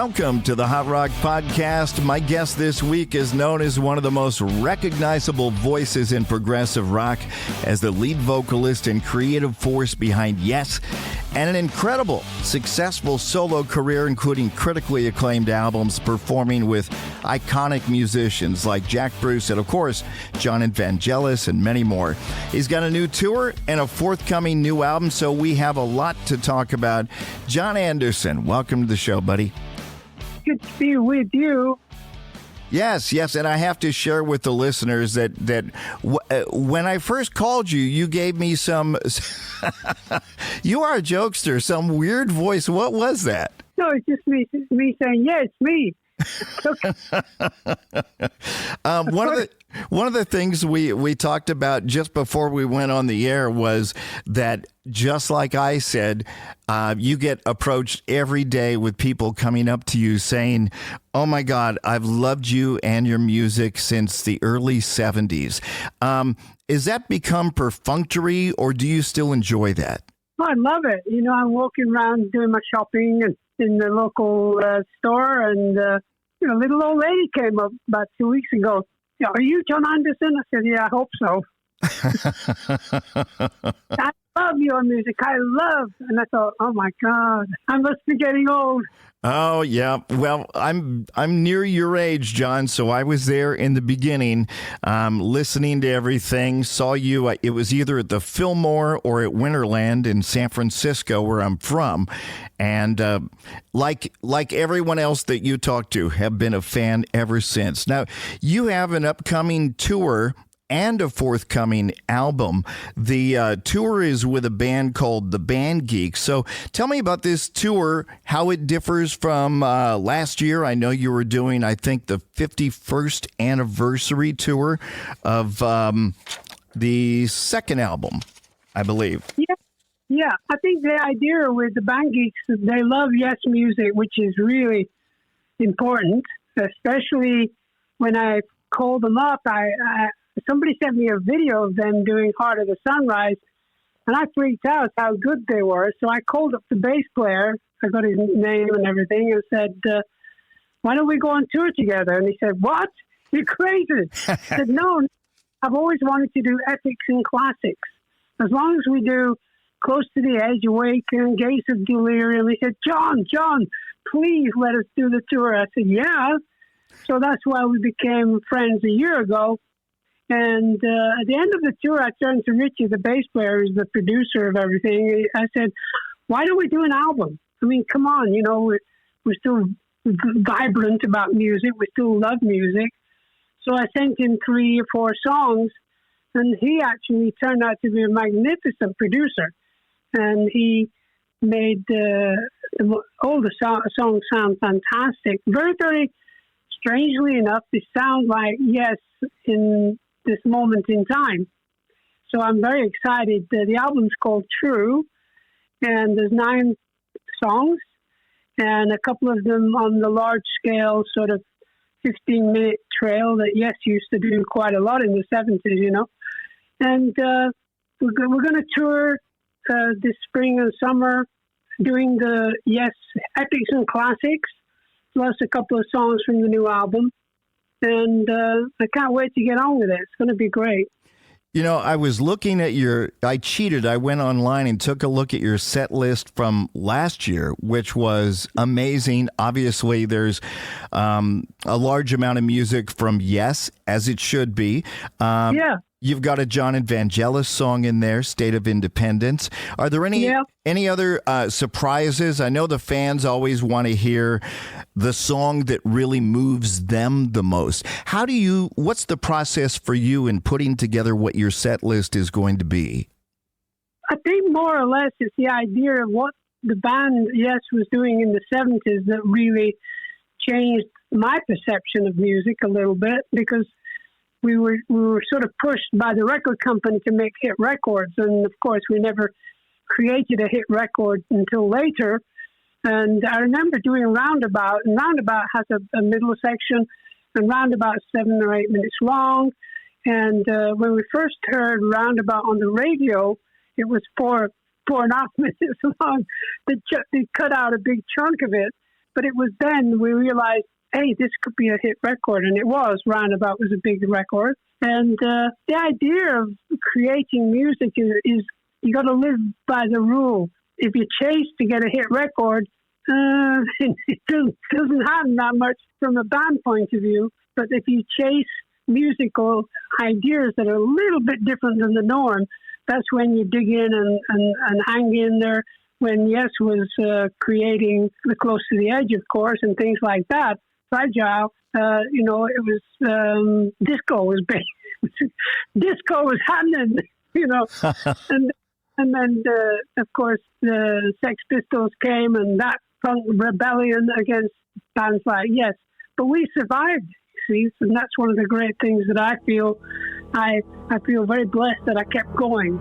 Welcome to the Hot Rock Podcast. My guest this week is known as one of the most recognizable voices in progressive rock, as the lead vocalist and creative force behind Yes, and an incredible, successful solo career, including critically acclaimed albums, performing with iconic musicians like Jack Bruce and, of course, Jon Anderson and many more. He's got a new tour and a forthcoming new album, so we have a lot to talk about. Jon Anderson, welcome to the show, buddy. Good to be with you. Yes, and I have to share with the listeners that when I first called you, you gave me some, you are a jokester, some weird voice. What was that? No, it's just me saying, yeah, it's me. One of the things we talked about just before we went on the air was that, just like I said, you get approached every day with people coming up to you saying, "Oh my God, I've loved you and your music since the early 70s." Is that become perfunctory, or do you still enjoy that? Oh, I love it. You know, I'm walking around doing my shopping and in the local store, and a little old lady came up about 2 weeks ago. "Yeah, are you Jon Anderson?" I said, "Yeah, I hope so." I love your music. And I thought, oh my God, I must be getting old. Oh yeah, well, I'm near your age, Jon. So I was there in the beginning, listening to everything. Saw you. It was either at the Fillmore or at Winterland in San Francisco, where I'm from, and like everyone else that you talk to, have been a fan ever since. Now you have an upcoming tour and a forthcoming album. The tour is with a band called the Band Geeks. So tell me about this tour, how it differs from last year. I know you were doing, I think, the 51st anniversary tour of the second album, I believe. Yeah. I think the idea with the Band Geeks is they love Yes music, which is really important, especially when I called them up. Somebody sent me a video of them doing Heart of the Sunrise, and I freaked out how good they were. So I called up the bass player. I got his name and everything, and said, "Why don't we go on tour together?" And he said, "What? You're crazy." I said, "No, I've always wanted to do epics and classics. As long as we do Close to the Edge, Awaken, Gates of Delirium." He said, John, please let us do the tour." I said, "Yeah." So that's why we became friends a year ago. And at the end of the tour, I turned to Richie, the bass player, who's the producer of everything. I said, "Why don't we do an album? I mean, come on, we're still vibrant about music. We still love music." So I sent him 3 or 4 songs, and he actually turned out to be a magnificent producer. And he made all the songs sound fantastic. Very, very strangely enough, they sound like Yes in this moment in time. So I'm very excited. The album's called True, and there's 9 songs, and a couple of them on the large scale, sort of 15-minute trail that Yes used to do quite a lot in the 70s, And we're going to tour this spring and summer, doing the Yes epics and classics, plus a couple of songs from the new album. And I can't wait to get on with it. It's going to be great. I was looking at I cheated. I went online and took a look at your set list from last year, which was amazing. Obviously, there's a large amount of music from Yes, as it should be. Yeah. You've got a Jon Anderson song in there, State of Independence. Are there any other surprises? I know the fans always want to hear the song that really moves them the most. What's the process for you in putting together what your set list is going to be? I think more or less it's the idea of what the band Yes was doing in the 70s that really changed my perception of music a little bit, because we were sort of pushed by the record company to make hit records. And of course, we never created a hit record until later. And I remember doing Roundabout, and Roundabout has a middle section, and Roundabout 7 or 8 minutes long. And when we first heard Roundabout on the radio, it was 4.5 minutes long. They cut out a big chunk of it. But it was then we realized, hey, this could be a hit record. And it was. Roundabout was a big record. And the idea of creating music is you got to live by the rule. If you chase to get a hit record, it doesn't happen that much from a band point of view. But if you chase musical ideas that are a little bit different than the norm, that's when you dig in and hang in there. When Yes was creating The Close to the Edge, of course, and things like that, Fragile, it was disco was big. Disco was happening, and then of course the Sex Pistols came, and that funk rebellion against bands like Yes. But we survived, you see, and that's one of the great things that I feel. I feel very blessed that I kept going.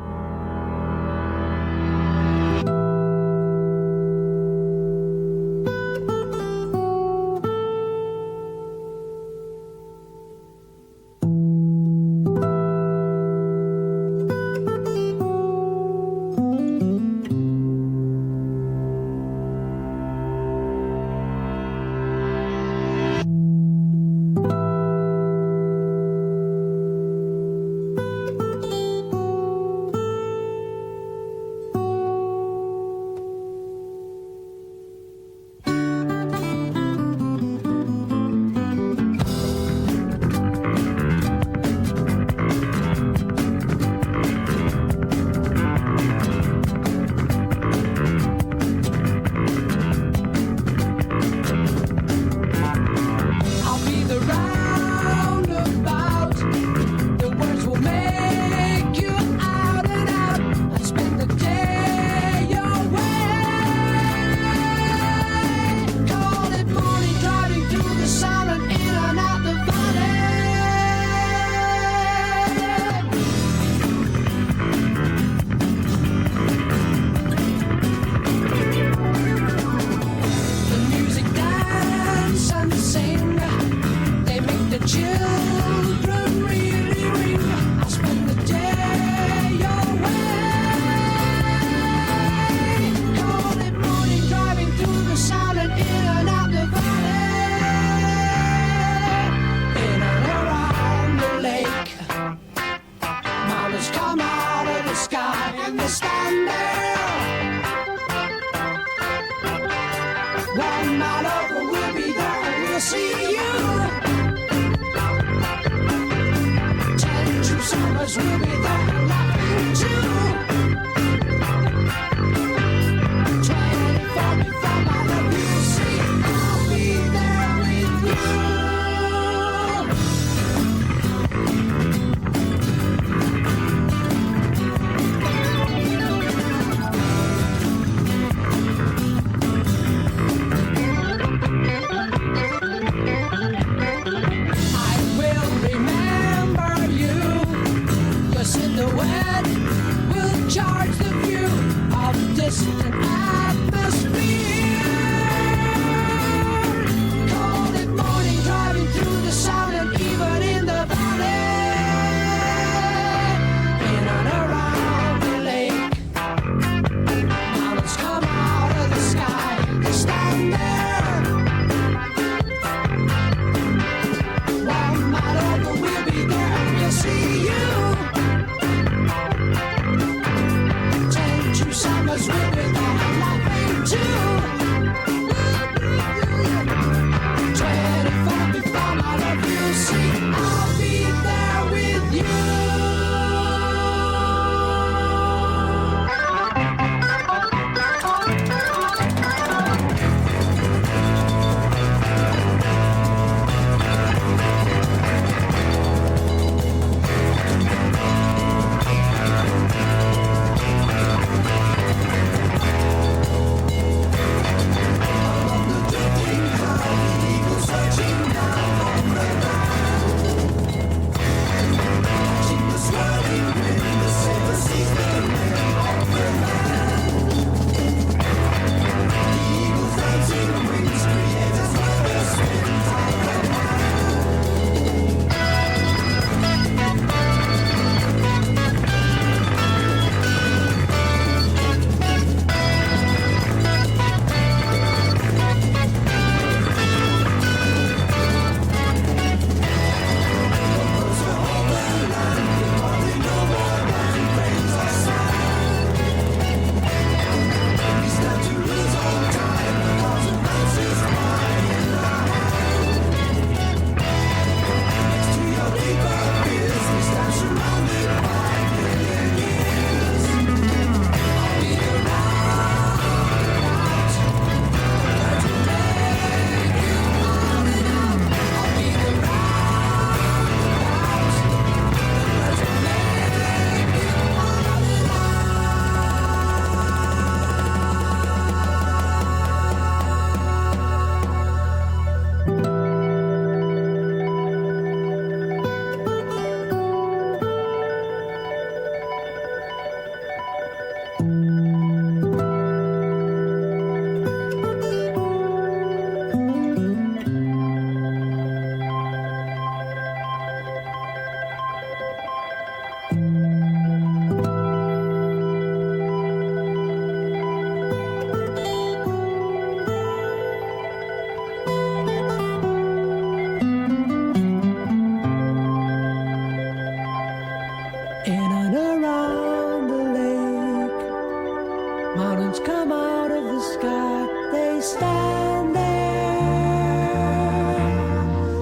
Mountains come out of the sky, they stand there.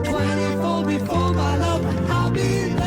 24 before my love, I'll be there.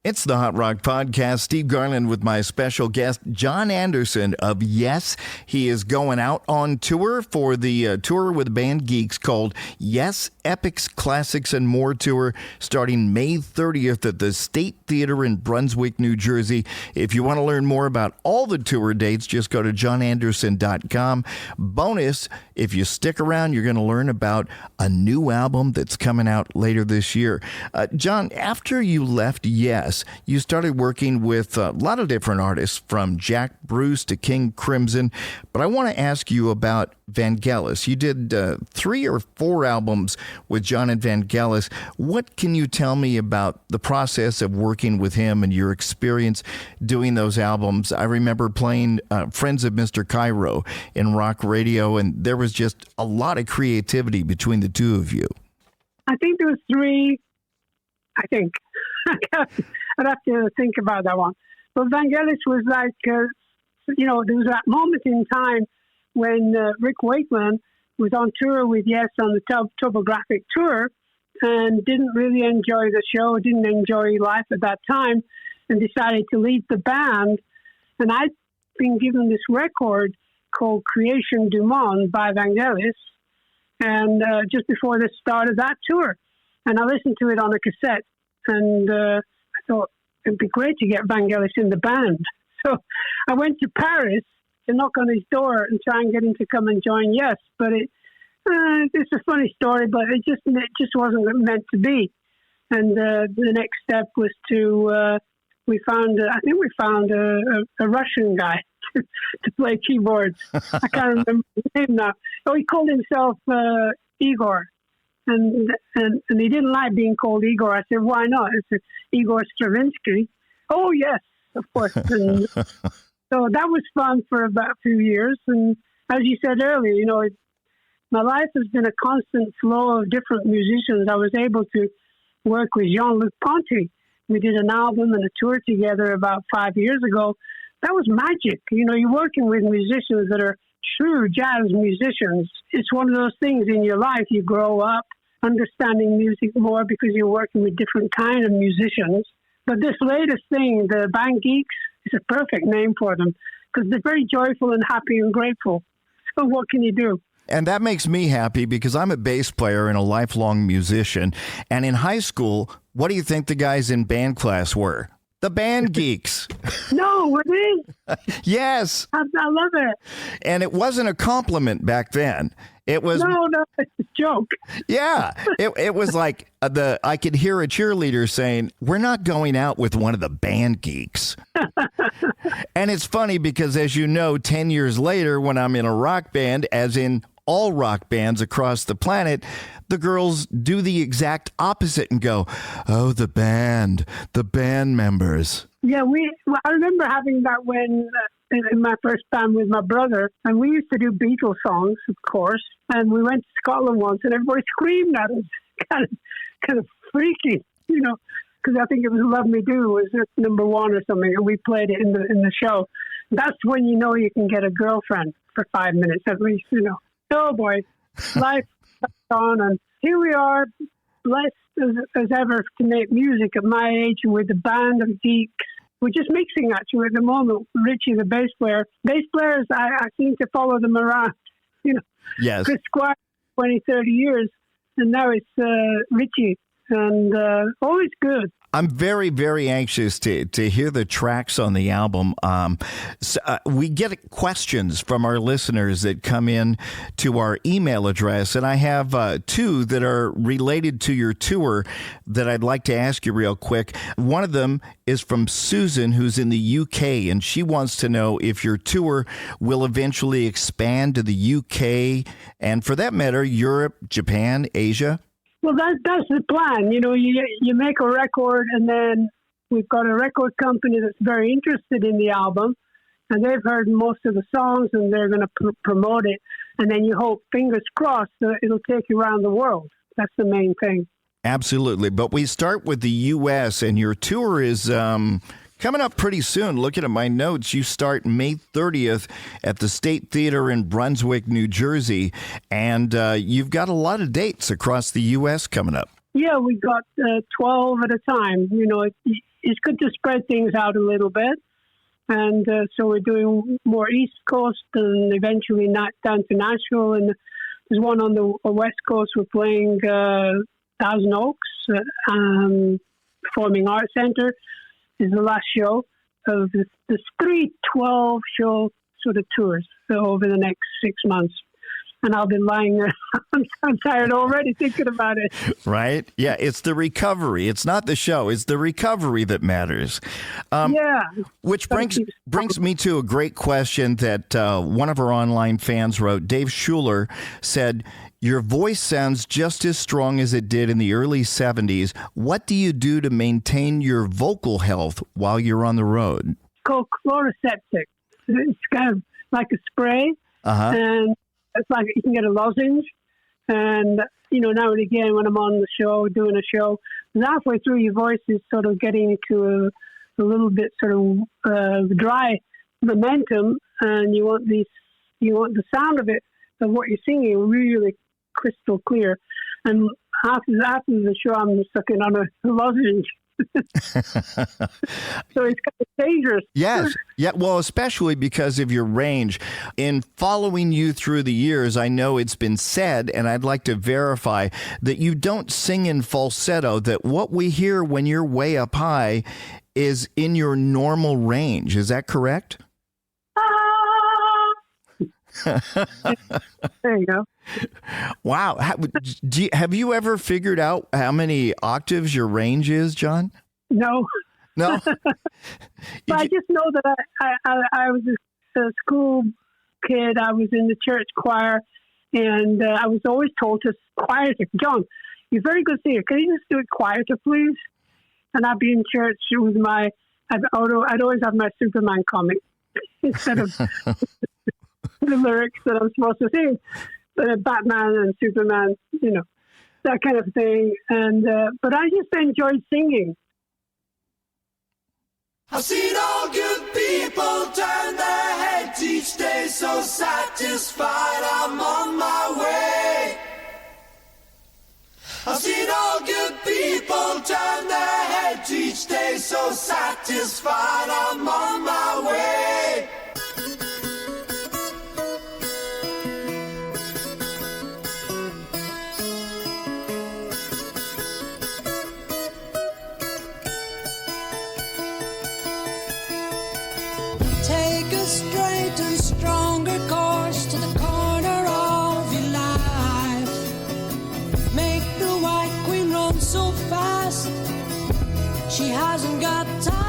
It's the Hot Rock Podcast. Steve Garland with my special guest, Jon Anderson of Yes. He is going out on tour for the tour with Band Geeks called Yes, Epics, Classics, and More Tour, starting May 30th at the State Theater in Brunswick, New Jersey. If you want to learn more about all the tour dates, just go to jonanderson.com. Bonus, if you stick around, you're going to learn about a new album that's coming out later this year. Jon, after you left Yes, you started working with a lot of different artists, from Jack Bruce to King Crimson. But I want to ask you about Vangelis. You did 3 or 4 albums with Jon and Vangelis. What can you tell me about the process of working with him and your experience doing those albums? I remember playing Friends of Mr. Cairo in rock radio, and there was just a lot of creativity between the two of you. I think there was 3. I think. I'd have to think about that one. But Vangelis was like, there was that moment in time when Rick Wakeman was on tour with Yes on the Topographic Tour and didn't really enjoy the show, didn't enjoy life at that time, and decided to leave the band. And I'd been given this record called Creation du Monde by Vangelis, and just before the start of that tour. And I listened to it on a cassette, and I thought it'd be great to get Vangelis in the band. So I went to Paris to knock on his door and try and get him to come and join Yes. But it's a funny story, but it just wasn't meant to be. And the next step was we found a Russian guy to play keyboards. I can't remember his name now. Oh, he called himself Igor. And he didn't like being called Igor. I said, why not? I said, Igor Stravinsky. Oh, yes, of course. And so that was fun for about a few years. And as you said earlier, my life has been a constant flow of different musicians. I was able to work with Jean-Luc Ponty. We did an album and a tour together about 5 years ago. That was magic. You know, you're working with musicians that are true jazz musicians. It's one of those things in your life. You grow up understanding music more because you're working with different kind of musicians. But this latest thing, the Band Geeks, is a perfect name for them because they're very joyful and happy and grateful. So what can you do? And that makes me happy because I'm a bass player and a lifelong musician. And in high school, what do you think the guys in band class were? The Band Geeks. No, were they? Yes. I love it. And it wasn't a compliment back then. It was No, it's a joke. Yeah, it was like I could hear a cheerleader saying, "We're not going out with one of the Band Geeks." And it's funny because, as you know, 10 years later, when I'm in a rock band, as in all rock bands across the planet, the girls do the exact opposite and go, "Oh, the band members." Yeah, I remember having that when in my first band with my brother, and we used to do Beatles songs, of course, and we went to Scotland once, and everybody screamed at us, kind of freaky, you know, because I think it was "Love Me Do" was number one or something, and we played it in the show. That's when you know you can get a girlfriend for 5 minutes at least, you know. Oh boy, life goes on, and here we are, blessed as ever to make music at my age with a band of geeks. We're just mixing actually at the moment. Richie, the bass player. Bass players, I seem to follow them around. You know, Yes. Chris Squire, 20, 30 years, and now it's Richie, and always good. I'm very, very anxious to hear the tracks on the album. We get questions from our listeners that come in to our email address, and I have two that are related to your tour that I'd like to ask you real quick. One of them is from Susan, who's in the UK, and she wants to know if your tour will eventually expand to the UK, and for that matter, Europe, Japan, Asia. Well, that's the plan. You know, you make a record, and then we've got a record company that's very interested in the album, and they've heard most of the songs, and they're going to promote it. And then you hope, fingers crossed, that it'll take you around the world. That's the main thing. Absolutely. But we start with the U.S., and your tour is coming up pretty soon. Looking at my notes, you start May 30th at the State Theater in Brunswick, New Jersey, and you've got a lot of dates across the U.S. coming up. Yeah, we got 12 at a time. You know, it's good to spread things out a little bit. And so we're doing more East Coast and eventually not down to Nashville. And there's one on the West Coast. We're playing Thousand Oaks, Performing Arts Center is the last show of the 3-12 show sort of tours over the next 6 months. And I'll be lying there. I'm tired already thinking about it. Right? Yeah, it's the recovery. It's not the show. It's the recovery that matters. Yeah. Which brings me to a great question that one of our online fans wrote. Dave Schuler said, "Your voice sounds just as strong as it did in the early 70s. What do you do to maintain your vocal health while you're on the road?" It's called chloroseptic. It's kind of like a spray. And it's like you can get a lozenge. And, you know, now and again when I'm on the show, doing a show, halfway through your voice is sort of getting to a little bit sort of dry momentum, and you want the sound of it, of what you're singing, really crystal clear. And after the show, I'm sucking on a lozenge. So it's kind of dangerous. Yes. Yeah. Well, especially because of your range. In following you through the years, I know it's been said, and I'd like to verify, that you don't sing in falsetto, that what we hear when you're way up high is in your normal range. Is that correct? There you go. Wow. Have you ever figured out how many octaves your range is, John? No. No? But I just know that I was a school kid. I was in the church choir, and I was always told to quieter. John, you're a very good singer. Can you just do it quieter, please? And I'd be in church with I'd always have my Superman comic instead of the lyrics that I'm supposed to sing. Batman and Superman, that kind of thing. And but I just enjoy singing. I've seen all good people turn their heads each day, so satisfied I'm on my way. I've seen all good people turn their heads each day, so satisfied I'm on my way. Take a straight and stronger course to the corner of your life. Make the White Queen run so fast, she hasn't got time.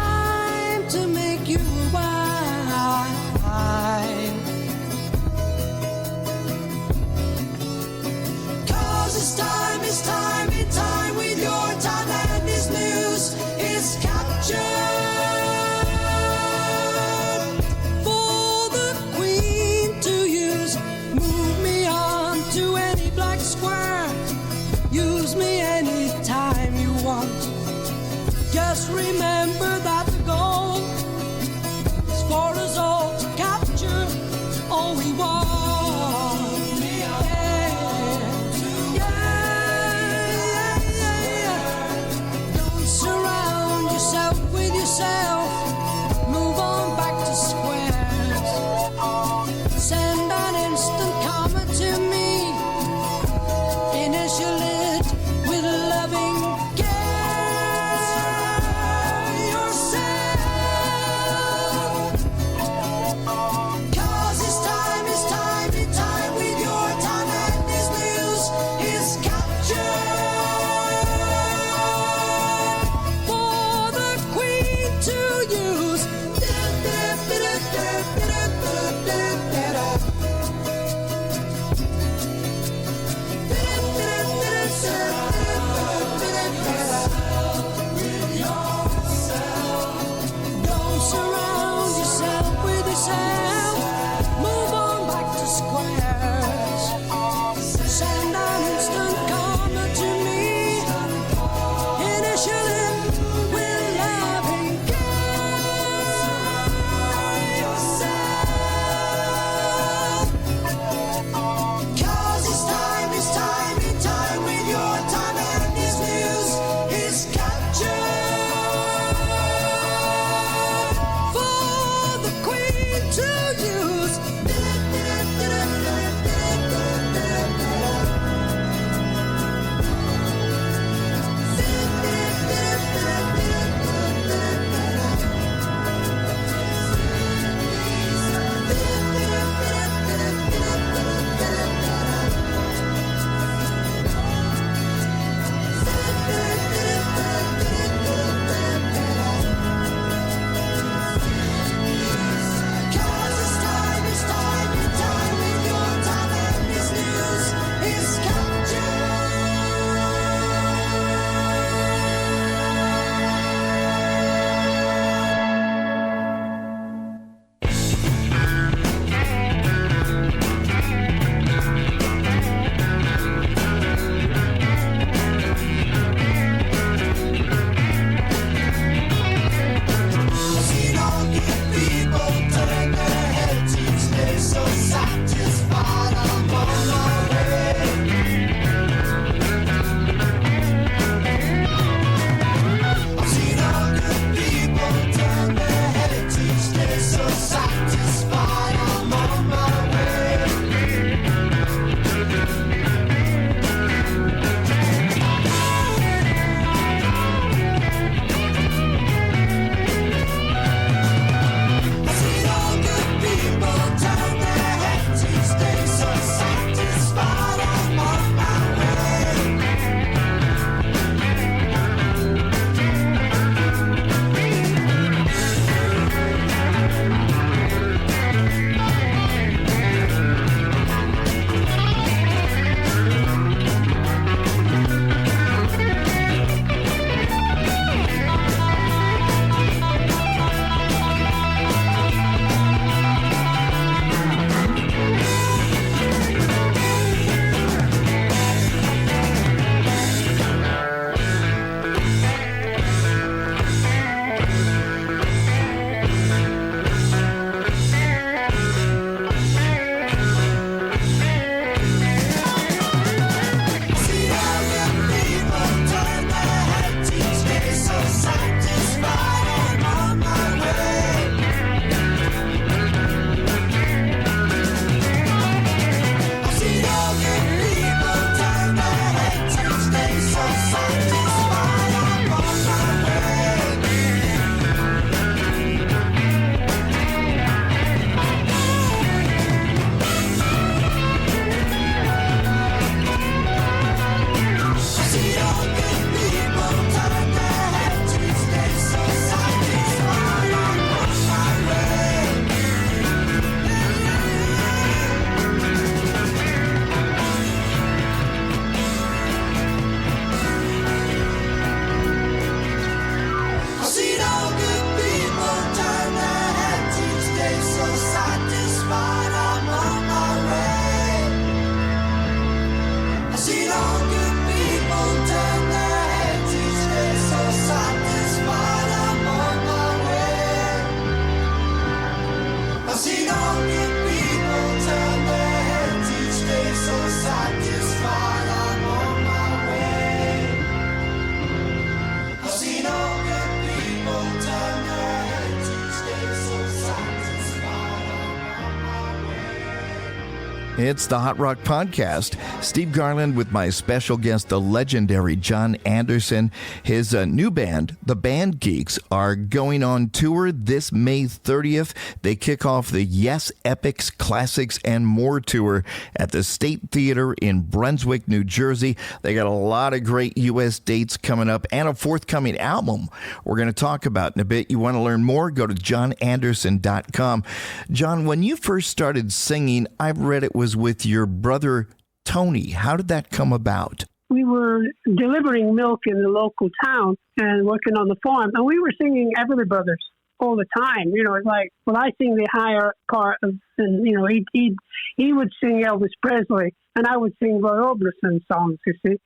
It's the Hot Rock Podcast. Steve Garland with my special guest, the legendary Jon Anderson. His new band, the Band Geeks, are going on tour this May 30th. They kick off the Yes Epics, Classics, and More tour at the State Theater in Brunswick, New Jersey. They got a lot of great U.S. dates coming up and a forthcoming album we're going to talk about in a bit. You want to learn more? Go to jonanderson.com. Jon, when you first started singing, I've read it was with your brother Tony. How did that come about? We were delivering milk in the local town and working on the farm, and we were singing Everly Brothers all the time. You know, it's like, well, I sing the higher part of, and you know, he would sing Elvis Presley, and I would sing Roy Orbison songs. You see,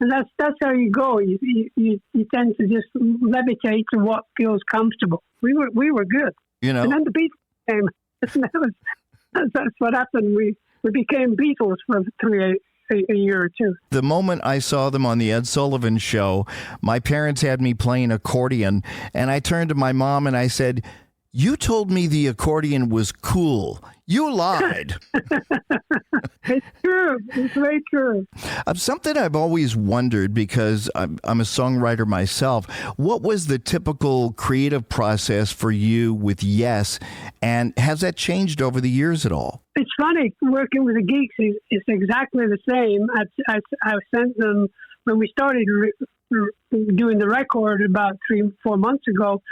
and that's how you go. You tend to just levitate to what feels comfortable. We were good, you know. And then the Beatles came. That's what happened. We became Beatles for a year or two. The moment I saw them on the Ed Sullivan Show, my parents had me playing accordion, and I turned to my mom and I said, "You told me the accordion was cool. You lied." It's true. It's very true. Something I've always wondered, because I'm a songwriter myself, what was the typical creative process for you with Yes, and has that changed over the years at all? It's funny, working with the Geeks is exactly the same. I sent them, when we started doing the record about 3-4 months ago,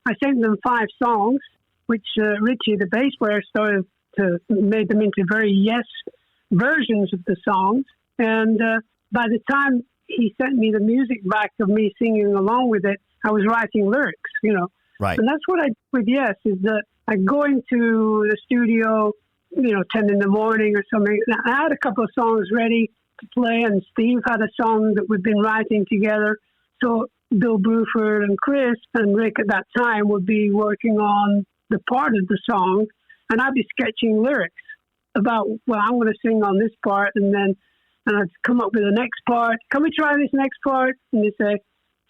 I sent them 5 songs, which Richie, the bass player, started to made them into very Yes versions of the songs. And by the time he sent me the music back of me singing along with it, I was writing lyrics, you know. Right. And that's what I do with Yes, is that I go into the studio, you know, 10 in the morning or something. I had a couple of songs ready to play, and Steve had a song that we'd been writing together. So Bill Bruford and Chris and Rick at that time would be working on the part of the song, and I'd be sketching lyrics about, well, I'm going to sing on this part, and I'd come up with the next part. Can we try this next part? And they say,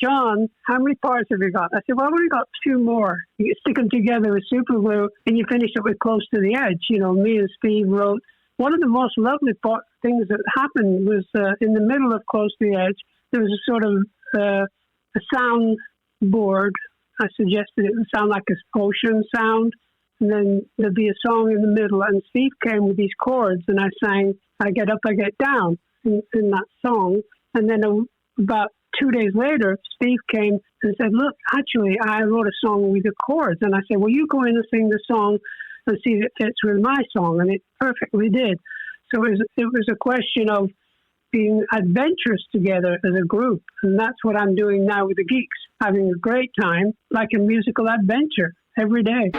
"Jon, how many parts have you got?" I said, "Well, I've only got 2 more. You stick them together with super glue, and you finish it with Close to the Edge." You know, me and Steve wrote. One of the most lovely things that happened was in the middle of Close to the Edge, there was a sort of a sound board. I suggested it would sound like an ocean sound, and then there'd be a song in the middle, and Steve came with these chords, and I sang "I Get Up, I Get Down" in that song. And then about 2 days later, Steve came and said, "Look, actually, I wrote a song with the chords." And I said, "Well, you go in and sing the song and see if it fits with my song." And it perfectly did. So it was a question of being adventurous together as a group. And that's what I'm doing now with the Geeks, having a great time, like a musical adventure every day.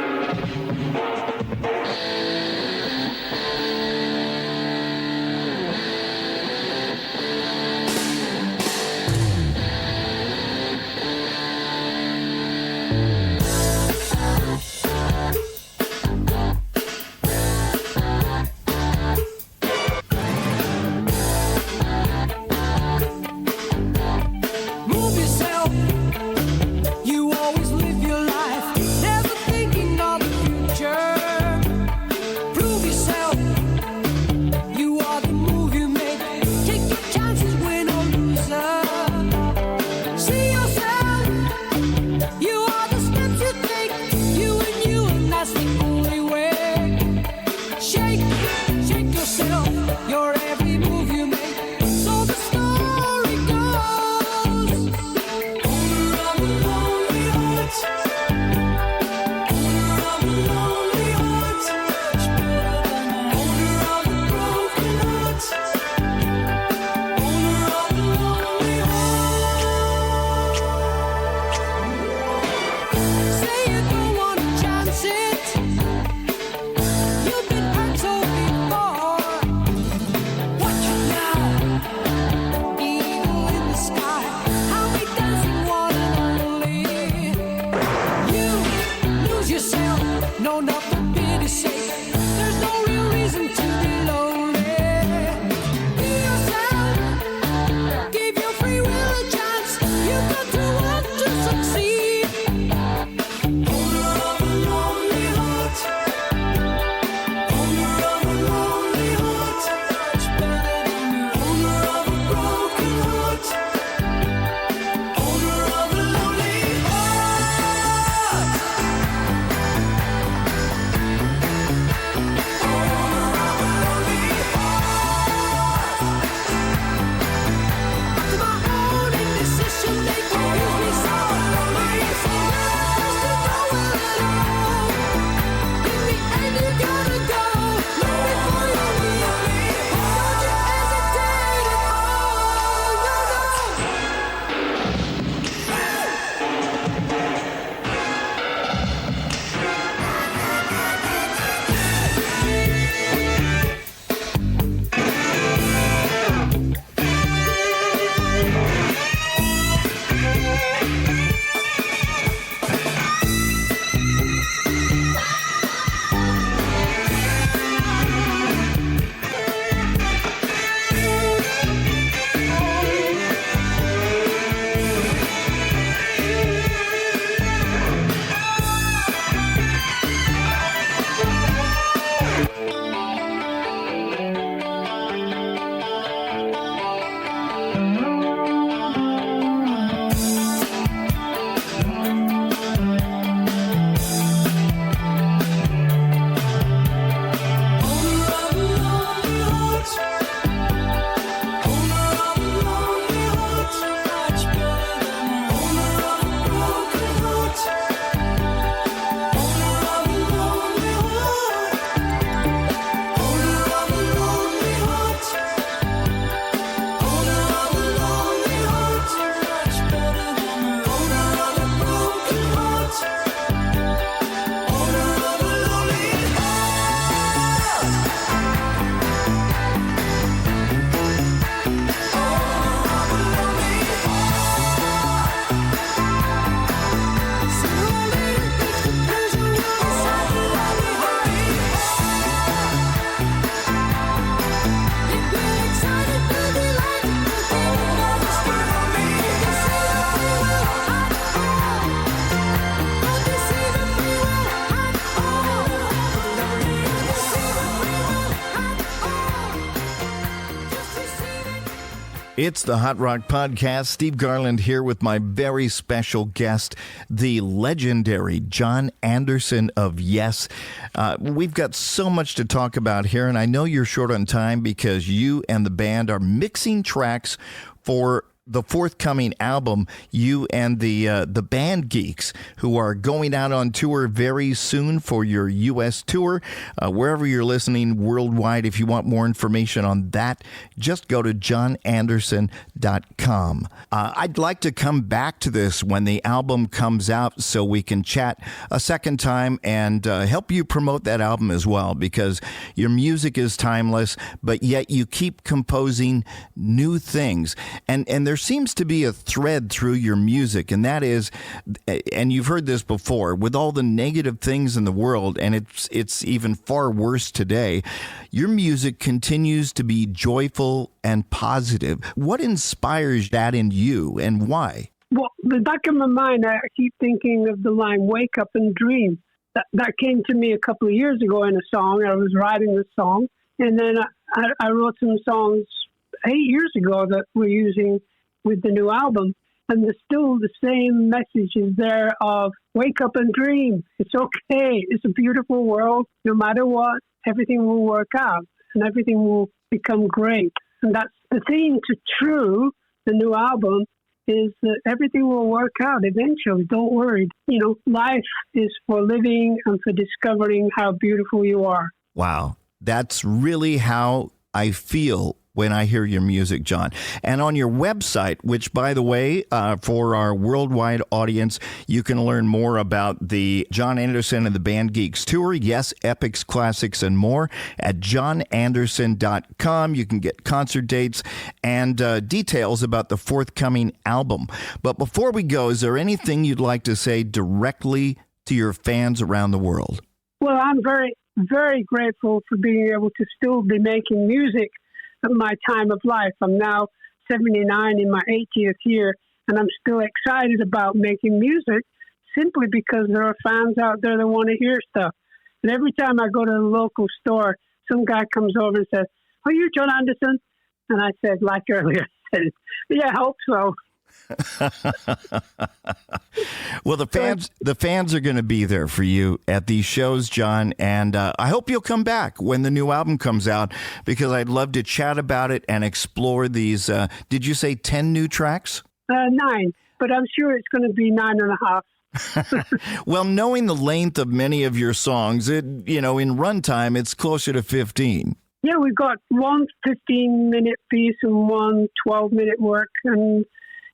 Move yourself. You always live your life, never thinking of It's the Hot Rock Podcast. Steve Garland here with my very special guest, the legendary Jon Anderson of Yes. We've got so much to talk about here, and I know you're short on time because you and the band are mixing tracks for the forthcoming album, you and the Band Geeks, who are going out on tour very soon for your U.S. tour. Wherever you're listening worldwide, if you want more information on that, just go to jonanderson.com. I'd like to come back to this when the album comes out so we can chat a second time and help you promote that album as well, because your music is timeless, but yet you keep composing new things. And there seems to be a thread through your music, and that is, and you've heard this before, with all the negative things in the world, and it's even far worse today, your music continues to be joyful and positive. What inspires that in you, and why? Well, in the back of my mind, I keep thinking of the line, "Wake up and dream." That came to me a couple of years ago in a song. I was writing the song, and then I wrote some songs 8 years ago that we're using with the new album, and there's still the same messages there of wake up and dream. It's okay. It's a beautiful world. No matter what, everything will work out and everything will become great. And that's the theme to True, the new album, is that everything will work out eventually. Don't worry. You know, life is for living and for discovering how beautiful you are. Wow. That's really how I feel when I hear your music, Jon. And on your website, which, by the way, for our worldwide audience, you can learn more about the Jon Anderson and the Band Geeks tour. Yes, epics, classics, and more at jonanderson.com. You can get concert dates and details about the forthcoming album. But before we go, is there anything you'd like to say directly to your fans around the world? Well, I'm very, very grateful for being able to still be making music at my time of life. I'm now 79 in my 80th year, and I'm still excited about making music simply because there are fans out there that want to hear stuff. And every time I go to the local store, some guy comes over and says, "Are you Jon Anderson?" And I said, like earlier, I said, "Yeah, I hope so." Well, the fans are going to be there for you at these shows, Jon, and I hope you'll come back when the new album comes out, because I'd love to chat about it and explore these. Did you say 10 new tracks? 9, but I'm sure it's going to be 9.5. Well, knowing the length of many of your songs, in runtime, it's closer to 15. Yeah, we've got one 15-minute piece and one 12-minute work, and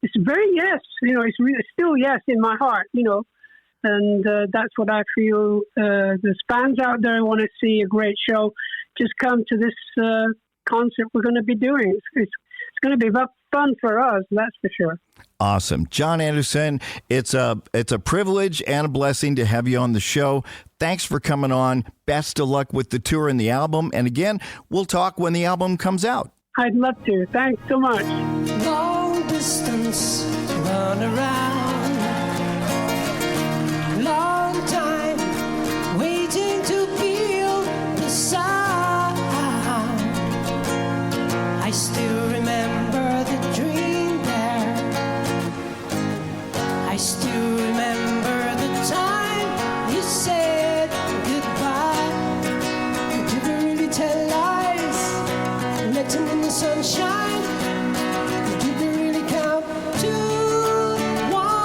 it's very yes. It's really still yes in my heart, and that's what I feel. There's fans out there who want to see a great show. Just come to this concert we're going to be doing. It's going to be fun for us, that's for sure. Awesome. Jon Anderson, it's a privilege and a blessing to have you on the show. Thanks for coming on. Best of luck with the tour and the album. And again, we'll talk when the album comes out. I'd love to. Thanks so much. Long distance, run around. Long time, waiting to feel the sound. I still remember the dream there. I still remember the time you said goodbye. You didn't really tell lies, letting in the sunshine. You didn't really count to one.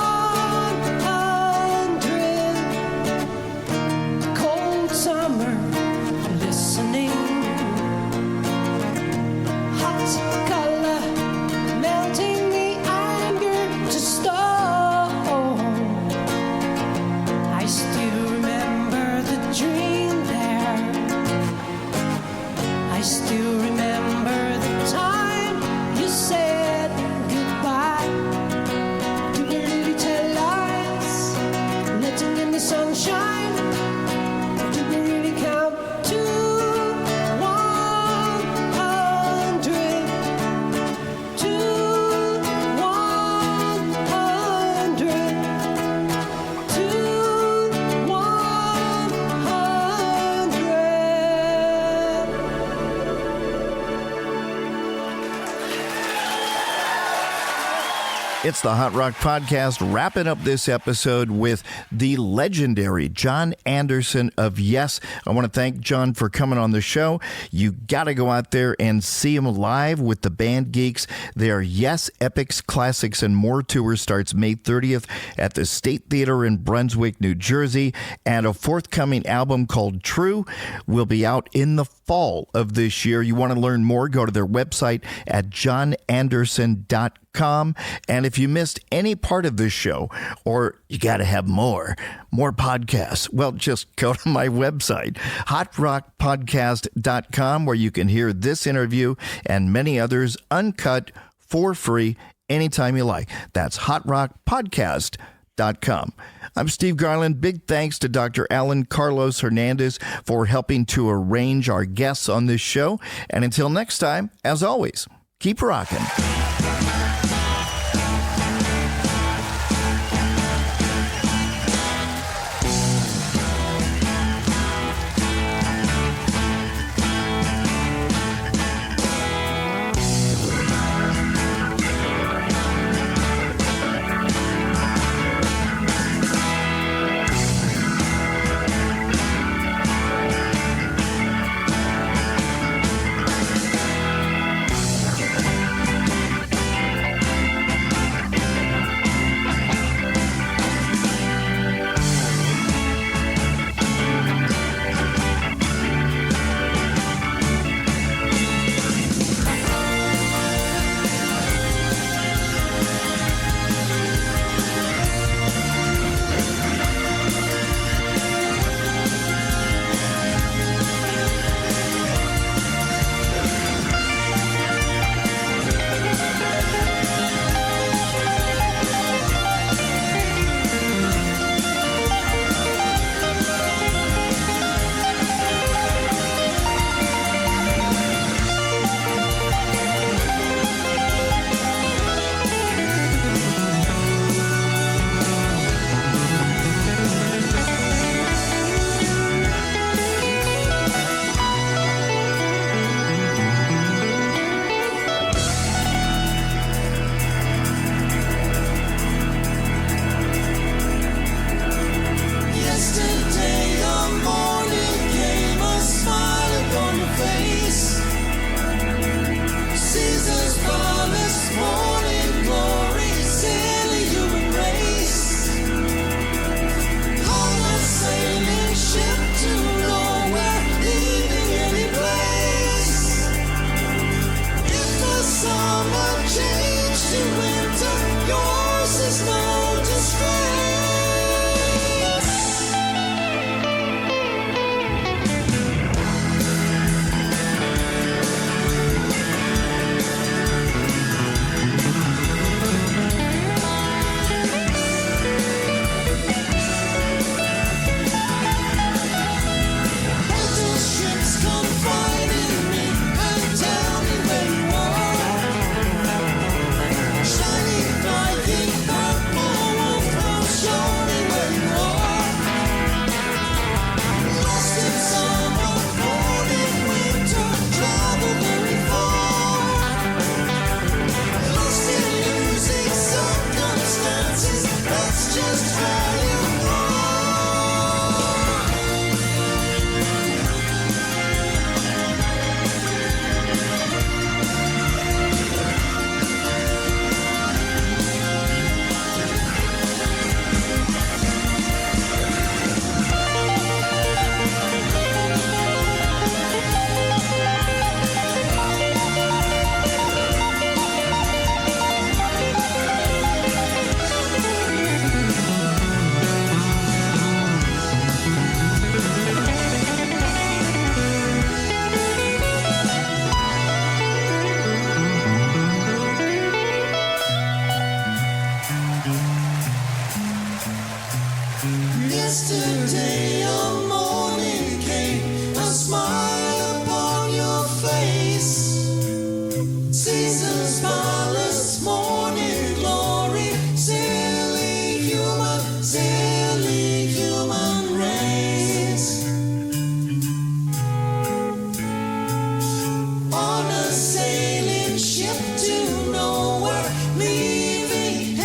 It's the Hot Rock Podcast, wrapping up this episode with the legendary Jon Anderson of Yes. I want to thank Jon for coming on the show. You got to go out there and see him live with the Band Geeks. Their Yes Epics, Classics, and More tour starts May 30th at the State Theater in Brunswick, New Jersey, and a forthcoming album called True will be out in the fall of this year. You want to learn more, go to their website at jonanderson.com. And if you missed any part of this show, or you got to have more podcasts, well, just go to my website, hotrockpodcast.com, where you can hear this interview and many others uncut for free anytime you like. That's hotrockpodcast.com. I'm Steve Garland. Big thanks to Dr. Alan Carlos Hernandez for helping to arrange our guests on this show. And until next time, as always, keep rocking. Yesterday a morning came, a smile upon your face. Caesar's palace, morning glory, silly human race. On a sailing ship to nowhere, leaving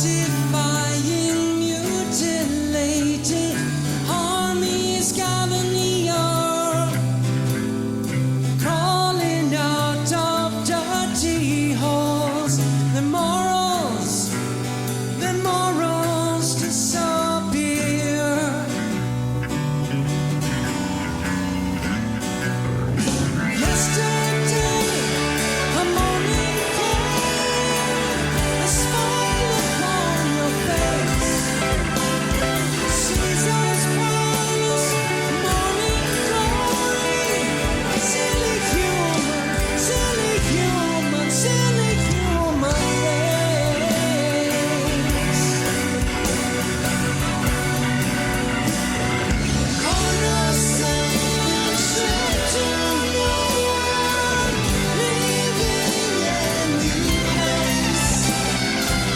defying, mutilating armies gather near, crawling out of dirty holes. The morals disappear. Yesterday, a morning came, a smile upon your face. Caesar's palace, morning glory. Silly human, silly human, silly human race. Honor saying straight to no one, leaving a new place.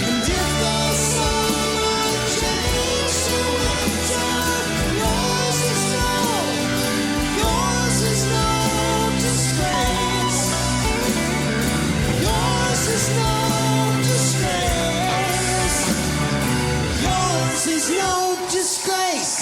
And if the summer change to winter, yours is no disgrace. Yours is no disgrace. Yours is no disgrace.